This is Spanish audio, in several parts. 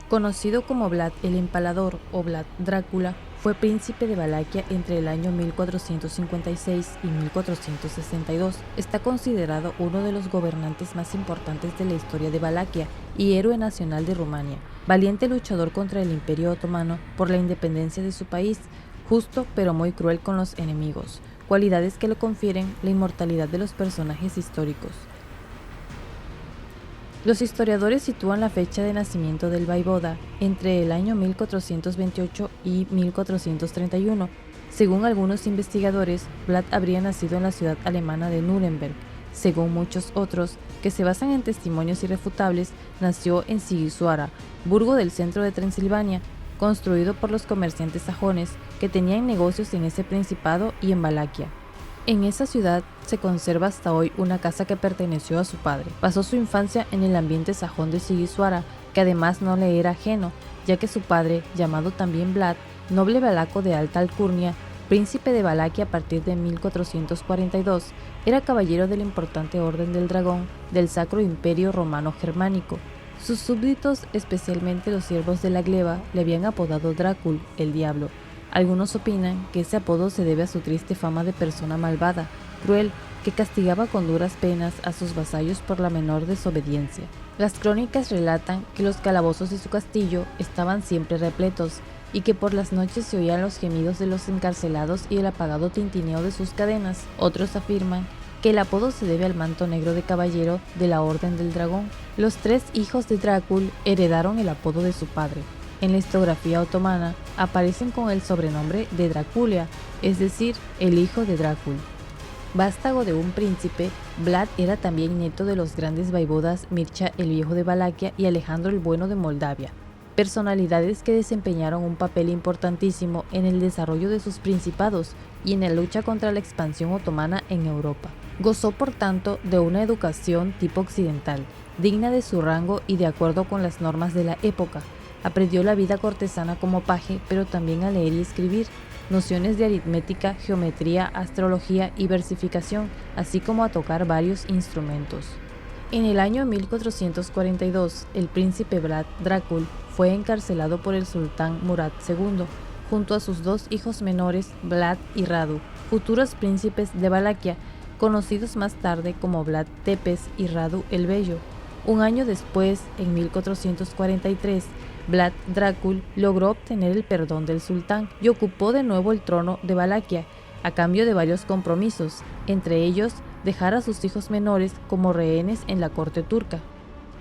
Conocido como Vlad el Empalador o Vlad Drácula, fue príncipe de Valaquia entre el año 1456 y 1462. Está considerado uno de los gobernantes más importantes de la historia de Valaquia y héroe nacional de Rumania. Valiente luchador contra el Imperio Otomano por la independencia de su país, justo pero muy cruel con los enemigos, cualidades que le confieren la inmortalidad de los personajes históricos. Los historiadores sitúan la fecha de nacimiento del vaivoda entre el año 1428 y 1431. Según algunos investigadores, Vlad habría nacido en la ciudad alemana de Nuremberg. Según muchos otros, que se basan en testimonios irrefutables, nació en Sighisoara, burgo del centro de Transilvania, construido por los comerciantes sajones que tenían negocios en ese principado y en Valaquia. En esa ciudad se conserva hasta hoy una casa que perteneció a su padre. Pasó su infancia en el ambiente sajón de Sighisoara, que además no le era ajeno, ya que su padre, llamado también Vlad, noble valaco de alta alcurnia, príncipe de Valaquia a partir de 1442, era caballero de la importante Orden del Dragón del Sacro Imperio Romano Germánico. Sus súbditos, especialmente los siervos de la gleba, le habían apodado Drácul, el diablo. Algunos opinan que ese apodo se debe a su triste fama de persona malvada, cruel, que castigaba con duras penas a sus vasallos por la menor desobediencia. Las crónicas relatan que los calabozos de su castillo estaban siempre repletos y que por las noches se oían los gemidos de los encarcelados y el apagado tintineo de sus cadenas. Otros afirman que el apodo se debe al manto negro de caballero de la Orden del Dragón. Los 3 hijos de Drácul heredaron el apodo de su padre. En la historiografía otomana aparecen con el sobrenombre de Draculia, es decir, el hijo de Drácul. Vástago de un príncipe, Vlad era también nieto de los grandes vaivodas Mircea el Viejo de Valaquia y Alejandro el Bueno de Moldavia, personalidades que desempeñaron un papel importantísimo en el desarrollo de sus principados y en la lucha contra la expansión otomana en Europa. Gozó, por tanto, de una educación tipo occidental, digna de su rango y de acuerdo con las normas de la época. Aprendió la vida cortesana como paje, pero también a leer y escribir, nociones de aritmética, geometría, astrología y versificación, así como a tocar varios instrumentos. En el año 1442, el príncipe Vlad Drácul fue encarcelado por el sultán Murad II, junto a sus 2 hijos menores, Vlad y Radu, futuros príncipes de Valaquia, conocidos más tarde como Vlad Tepes y Radu el Bello. Un año después, en 1443, Vlad Drácul logró obtener el perdón del sultán y ocupó de nuevo el trono de Valaquia, a cambio de varios compromisos, entre ellos dejar a sus hijos menores como rehenes en la corte turca.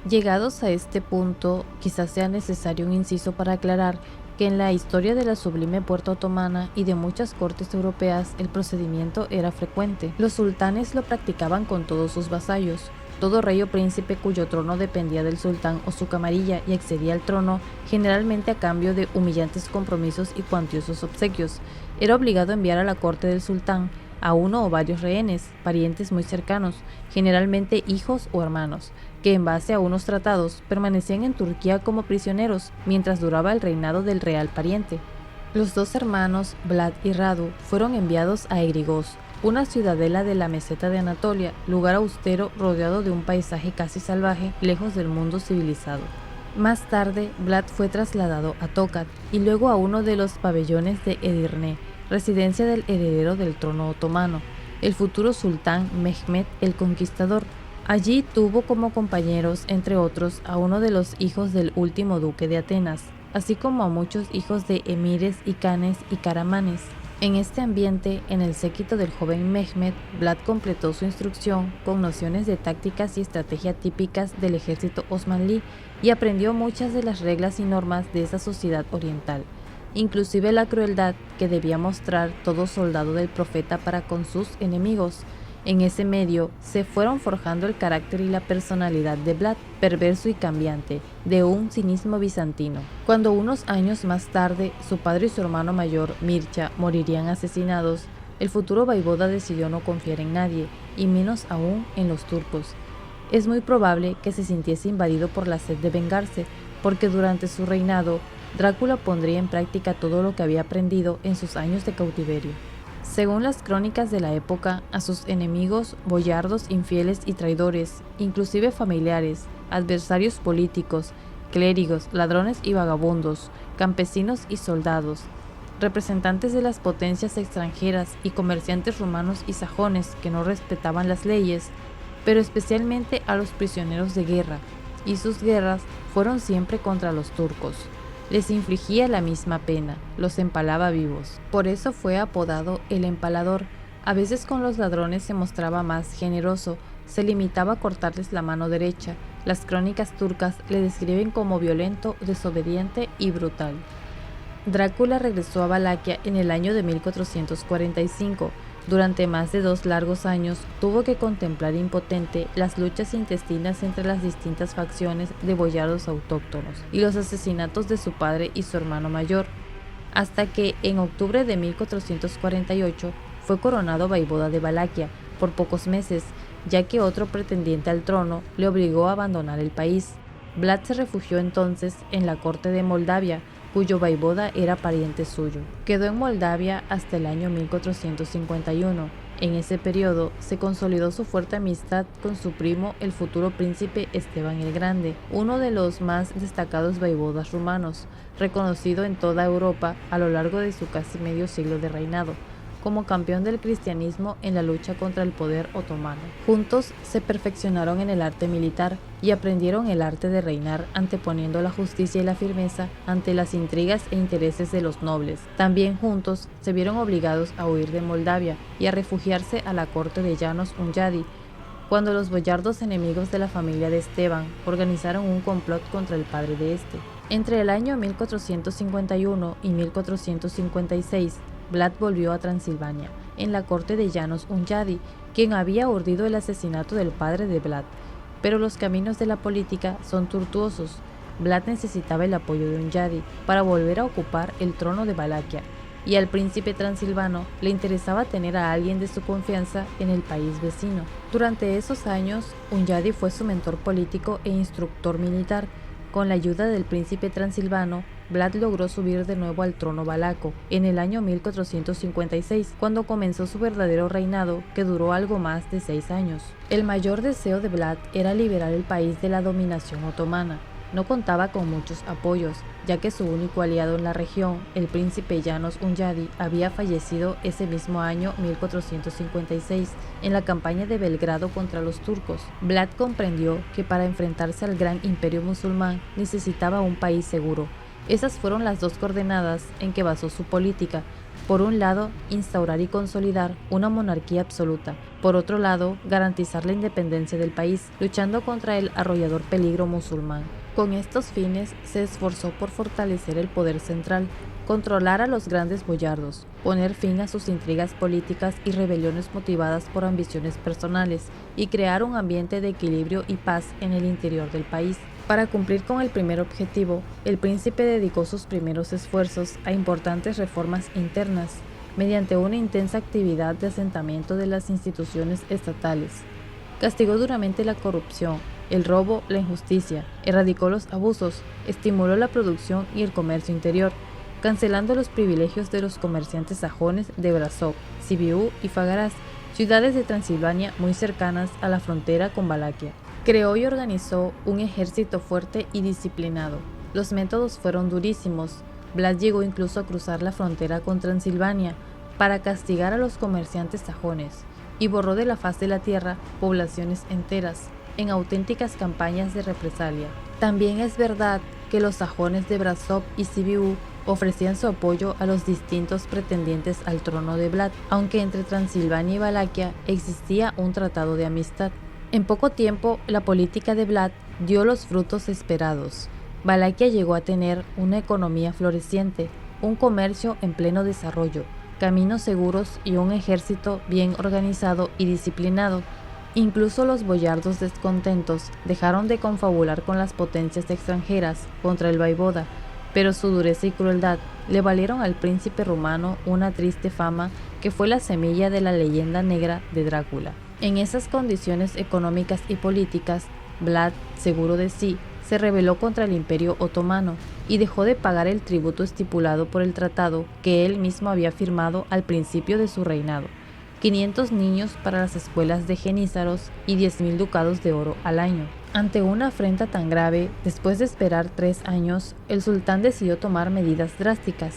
Llegados a este punto, quizás sea necesario un inciso para aclarar que en la historia de la sublime puerta otomana y de muchas cortes europeas el procedimiento era frecuente. Los sultanes lo practicaban con todos sus vasallos. Todo rey o príncipe cuyo trono dependía del sultán o su camarilla y accedía al trono, generalmente a cambio de humillantes compromisos y cuantiosos obsequios, era obligado a enviar a la corte del sultán a uno o varios rehenes, parientes muy cercanos, generalmente hijos o hermanos, que en base a unos tratados permanecían en Turquía como prisioneros mientras duraba el reinado del real pariente. Los 2 hermanos, Vlad y Radu, fueron enviados a Egrigos, una ciudadela de la meseta de Anatolia, lugar austero rodeado de un paisaje casi salvaje, lejos del mundo civilizado. Más tarde, Vlad fue trasladado a Tokat y luego a uno de los pabellones de Edirne, residencia del heredero del trono otomano, el futuro sultán Mehmed el Conquistador. Allí tuvo como compañeros, entre otros, a uno de los hijos del último duque de Atenas, así como a muchos hijos de emires y canes y caramanes. En este ambiente, en el séquito del joven Mehmed, Vlad completó su instrucción con nociones de tácticas y estrategia típicas del ejército osmanlí y aprendió muchas de las reglas y normas de esa sociedad oriental, inclusive la crueldad que debía mostrar todo soldado del profeta para con sus enemigos. En ese medio se fueron forjando el carácter y la personalidad de Vlad, perverso y cambiante, de un cinismo bizantino. Cuando unos años más tarde su padre y su hermano mayor, Mircea, morirían asesinados, el futuro vaivoda decidió no confiar en nadie, y menos aún en los turcos. Es muy probable que se sintiese invadido por la sed de vengarse, porque durante su reinado, Drácula pondría en práctica todo lo que había aprendido en sus años de cautiverio. Según las crónicas de la época, a sus enemigos, boyardos infieles y traidores, inclusive familiares, adversarios políticos, clérigos, ladrones y vagabundos, campesinos y soldados, representantes de las potencias extranjeras y comerciantes rumanos y sajones que no respetaban las leyes, pero especialmente a los prisioneros de guerra, y sus guerras fueron siempre contra los turcos. Les infligía la misma pena, los empalaba vivos. Por eso fue apodado el empalador. A veces con los ladrones se mostraba más generoso, se limitaba a cortarles la mano derecha. Las crónicas turcas le describen como violento, desobediente y brutal. Drácula regresó a Valaquia en el año de 1445. Durante más de 2 largos años tuvo que contemplar impotente las luchas intestinas entre las distintas facciones de boyardos autóctonos y los asesinatos de su padre y su hermano mayor, hasta que en octubre de 1448 fue coronado vaivoda de Valaquia por pocos meses, ya que otro pretendiente al trono le obligó a abandonar el país. Vlad se refugió entonces en la corte de Moldavia, cuyo vaivoda era pariente suyo. Quedó en Moldavia hasta el año 1451. En ese periodo se consolidó su fuerte amistad con su primo, el futuro príncipe Esteban el Grande, uno de los más destacados vaivodas rumanos, reconocido en toda Europa a lo largo de su casi medio siglo de reinado, como campeón del cristianismo en la lucha contra el poder otomano. Juntos se perfeccionaron en el arte militar y aprendieron el arte de reinar anteponiendo la justicia y la firmeza ante las intrigas e intereses de los nobles. También juntos se vieron obligados a huir de Moldavia y a refugiarse a la corte de János Hunyadi, cuando los boyardos enemigos de la familia de Esteban organizaron un complot contra el padre de este. Entre el año 1451 y 1456, Vlad volvió a Transilvania, en la corte de János Hunyadi, quien había urdido el asesinato del padre de Vlad. Pero los caminos de la política son tortuosos. Vlad necesitaba el apoyo de Hunyadi para volver a ocupar el trono de Valaquia, y al príncipe transilvano le interesaba tener a alguien de su confianza en el país vecino. Durante esos años, Hunyadi fue su mentor político e instructor militar. Con la ayuda del príncipe transilvano, Vlad logró subir de nuevo al trono valaco en el año 1456, cuando comenzó su verdadero reinado, que duró algo más de 6 años. El mayor deseo de Vlad era liberar el país de la dominación otomana. No contaba con muchos apoyos, ya que su único aliado en la región, el príncipe János Hunyadi, había fallecido ese mismo año 1456 en la campaña de Belgrado contra los turcos. Vlad comprendió que para enfrentarse al gran imperio musulmán necesitaba un país seguro. Esas fueron las 2 coordenadas en que basó su política. Por un lado, instaurar y consolidar una monarquía absoluta. Por otro lado, garantizar la independencia del país, luchando contra el arrollador peligro musulmán. Con estos fines, se esforzó por fortalecer el poder central, controlar a los grandes boyardos, poner fin a sus intrigas políticas y rebeliones motivadas por ambiciones personales, y crear un ambiente de equilibrio y paz en el interior del país. Para cumplir con el primer objetivo, el príncipe dedicó sus primeros esfuerzos a importantes reformas internas, mediante una intensa actividad de asentamiento de las instituciones estatales. Castigó duramente la corrupción, el robo, la injusticia, erradicó los abusos, estimuló la producción y el comercio interior, cancelando los privilegios de los comerciantes sajones de Brasov, Sibiu y Fagaraz, ciudades de Transilvania muy cercanas a la frontera con Valaquia. Creó y organizó un ejército fuerte y disciplinado. Los métodos fueron durísimos. Vlad llegó incluso a cruzar la frontera con Transilvania para castigar a los comerciantes sajones y borró de la faz de la tierra poblaciones enteras en auténticas campañas de represalia. También es verdad que los sajones de Brasov y Sibiu ofrecían su apoyo a los distintos pretendientes al trono de Vlad, aunque entre Transilvania y Valaquia existía un tratado de amistad. En poco tiempo, la política de Vlad dio los frutos esperados. Valaquia llegó a tener una economía floreciente, un comercio en pleno desarrollo, caminos seguros y un ejército bien organizado y disciplinado. Incluso los boyardos descontentos dejaron de confabular con las potencias extranjeras contra el vaivoda, pero su dureza y crueldad le valieron al príncipe rumano una triste fama que fue la semilla de la leyenda negra de Drácula. En esas condiciones económicas y políticas, Vlad, seguro de sí, se rebeló contra el Imperio Otomano y dejó de pagar el tributo estipulado por el tratado que él mismo había firmado al principio de su reinado: 500 niños para las escuelas de genízaros y 10.000 ducados de oro al año. Ante una afrenta tan grave, después de esperar 3 años, el sultán decidió tomar medidas drásticas.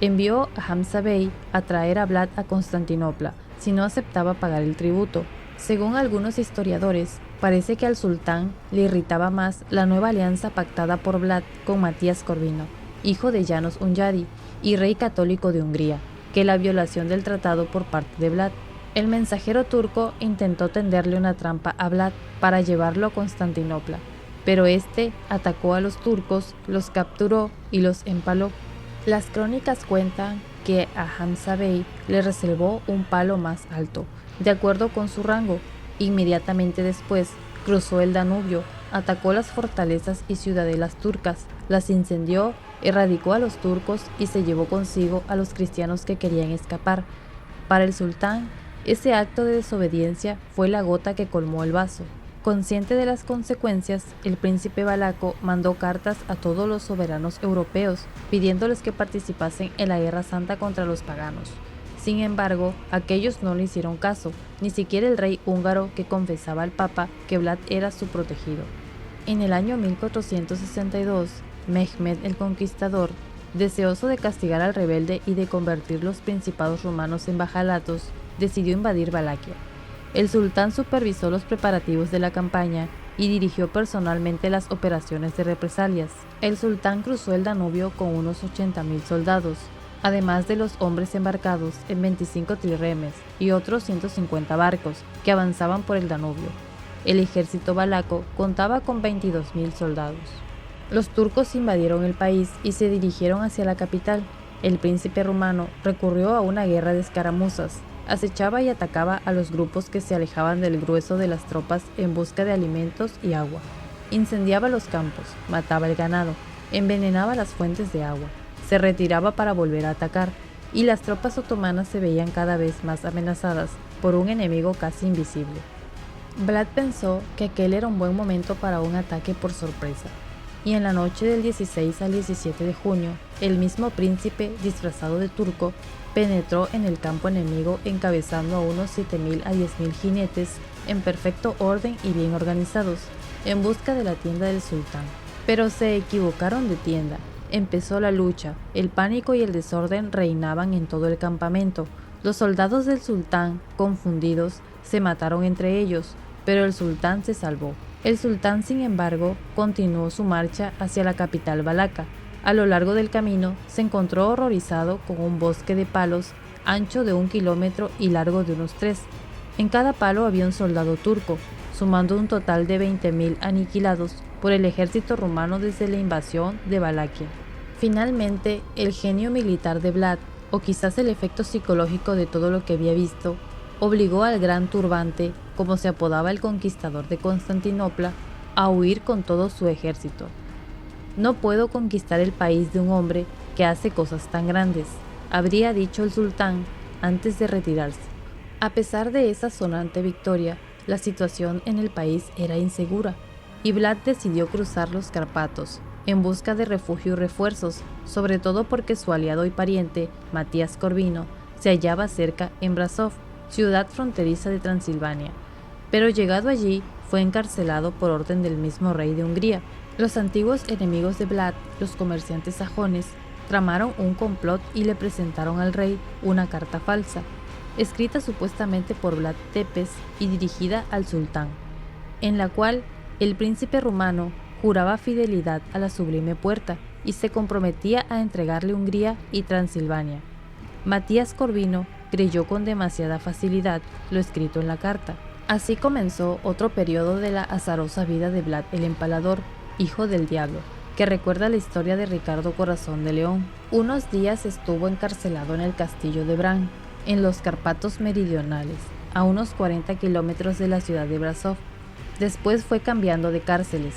Envió a Hamza Bey a traer a Vlad a Constantinopla, si no aceptaba pagar el tributo. Según algunos historiadores, parece que al sultán le irritaba más la nueva alianza pactada por Vlad con Matías Corvino, hijo de János Hunyadi y rey católico de Hungría, que la violación del tratado por parte de Vlad. El mensajero turco intentó tenderle una trampa a Vlad para llevarlo a Constantinopla, pero este atacó a los turcos, los capturó y los empaló. Las crónicas cuentan que a Hamza Bey le reservó un palo más alto, de acuerdo con su rango. Inmediatamente después, cruzó el Danubio, atacó las fortalezas y ciudadelas turcas, las incendió, erradicó a los turcos y se llevó consigo a los cristianos que querían escapar. Para el sultán, ese acto de desobediencia fue la gota que colmó el vaso. Consciente de las consecuencias, el príncipe valaco mandó cartas a todos los soberanos europeos, pidiéndoles que participasen en la guerra santa contra los paganos. Sin embargo, aquellos no le hicieron caso, ni siquiera el rey húngaro que confesaba al papa que Vlad era su protegido. En el año 1462, Mehmed el Conquistador, deseoso de castigar al rebelde y de convertir los principados rumanos en bajalatos, decidió invadir Valaquia. El sultán supervisó los preparativos de la campaña y dirigió personalmente las operaciones de represalias. El sultán cruzó el Danubio con unos 80.000 soldados, además de los hombres embarcados en 25 trirremes y otros 150 barcos que avanzaban por el Danubio. El ejército valaco contaba con 22.000 soldados. Los turcos invadieron el país y se dirigieron hacia la capital. El príncipe rumano recurrió a una guerra de escaramuzas. Acechaba y atacaba a los grupos que se alejaban del grueso de las tropas en busca de alimentos y agua. Incendiaba los campos, mataba el ganado, envenenaba las fuentes de agua, se retiraba para volver a atacar, y las tropas otomanas se veían cada vez más amenazadas por un enemigo casi invisible. Vlad pensó que aquel era un buen momento para un ataque por sorpresa, y en la noche del 16 al 17 de junio, el mismo príncipe, disfrazado de turco, penetró en el campo enemigo encabezando a unos 7.000 a 10.000 jinetes en perfecto orden y bien organizados, en busca de la tienda del sultán. Pero se equivocaron de tienda. Empezó la lucha, el pánico y el desorden reinaban en todo el campamento. Los soldados del sultán, confundidos, se mataron entre ellos, pero el sultán se salvó. El sultán, sin embargo, continuó su marcha hacia la capital valaca. A lo largo del camino se encontró horrorizado con un bosque de palos ancho de 1 kilómetro y largo de unos 3. En cada palo había un soldado turco, sumando un total de 20.000 aniquilados por el ejército rumano desde la invasión de Valaquia. Finalmente, el genio militar de Vlad, o quizás el efecto psicológico de todo lo que había visto, obligó al Gran Turbante, como se apodaba el conquistador de Constantinopla, a huir con todo su ejército. No puedo conquistar el país de un hombre que hace cosas tan grandes, habría dicho el sultán antes de retirarse. A pesar de esa sonante victoria, la situación en el país era insegura, y Vlad decidió cruzar los Cárpatos en busca de refugio y refuerzos, sobre todo porque su aliado y pariente, Matías Corvino, se hallaba cerca en Brasov, ciudad fronteriza de Transilvania. Pero llegado allí, fue encarcelado por orden del mismo rey de Hungría. Los antiguos enemigos de Vlad, los comerciantes sajones, tramaron un complot y le presentaron al rey una carta falsa, escrita supuestamente por Vlad Tepes y dirigida al sultán, en la cual el príncipe rumano juraba fidelidad a la Sublime Puerta y se comprometía a entregarle Hungría y Transilvania. Matías Corvino creyó con demasiada facilidad lo escrito en la carta. Así comenzó otro periodo de la azarosa vida de Vlad el Empalador, hijo del diablo, que recuerda la historia de Ricardo Corazón de León. Unos días estuvo encarcelado en el castillo de Bran, en los Cárpatos meridionales, a unos 40 kilómetros de la ciudad de Brasov. Después fue cambiando de cárceles: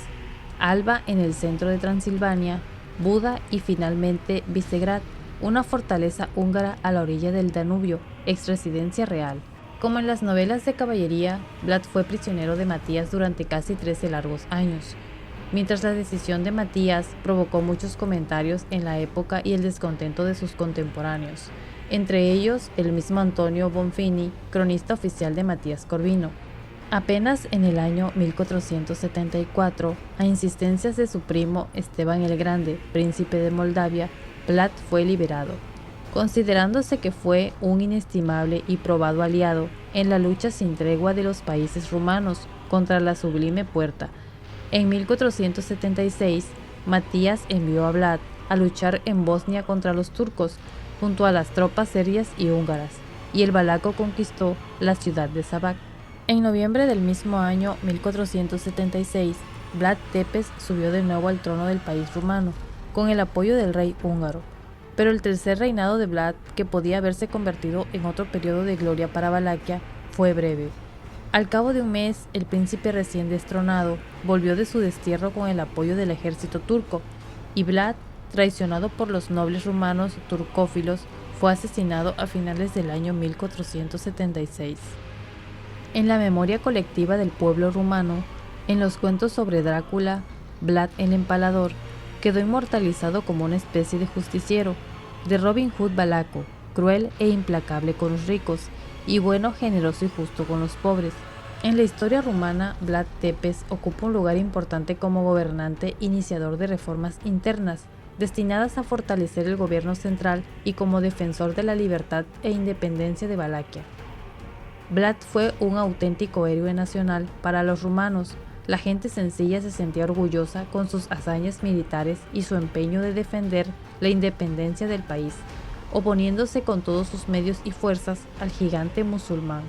Alba en el centro de Transilvania, Buda y finalmente Visegrad, una fortaleza húngara a la orilla del Danubio, ex residencia real. Como en las novelas de caballería, Vlad fue prisionero de Matías durante casi 13 largos años. Mientras la decisión de Matías provocó muchos comentarios en la época y el descontento de sus contemporáneos, entre ellos el mismo Antonio Bonfini, cronista oficial de Matías Corvino. Apenas en el año 1474, a insistencias de su primo Esteban el Grande, príncipe de Moldavia, Vlad fue liberado, considerándose que fue un inestimable y probado aliado en la lucha sin tregua de los países rumanos contra la Sublime Puerta. En 1476, Matías envió a Vlad a luchar en Bosnia contra los turcos, junto a las tropas serbias y húngaras, y el valaco conquistó la ciudad de Šabac. En noviembre del mismo año 1476, Vlad Tepes subió de nuevo al trono del país rumano, con el apoyo del rey húngaro. Pero el tercer reinado de Vlad, que podía haberse convertido en otro periodo de gloria para Valaquia, fue breve. Al cabo de un mes, el príncipe recién destronado volvió de su destierro con el apoyo del ejército turco, y Vlad, traicionado por los nobles rumanos turcófilos, fue asesinado a finales del año 1476. En la memoria colectiva del pueblo rumano, en los cuentos sobre Drácula, Vlad el Empalador quedó inmortalizado como una especie de justiciero, de Robin Hood valaco, cruel e implacable con los ricos, y bueno, generoso y justo con los pobres. En la historia rumana, Vlad Tepes ocupa un lugar importante como gobernante iniciador de reformas internas, destinadas a fortalecer el gobierno central, y como defensor de la libertad e independencia de Valaquia. Vlad fue un auténtico héroe nacional para los rumanos. La gente sencilla se sentía orgullosa con sus hazañas militares y su empeño de defender la independencia del país, oponiéndose con todos sus medios y fuerzas al gigante musulmán.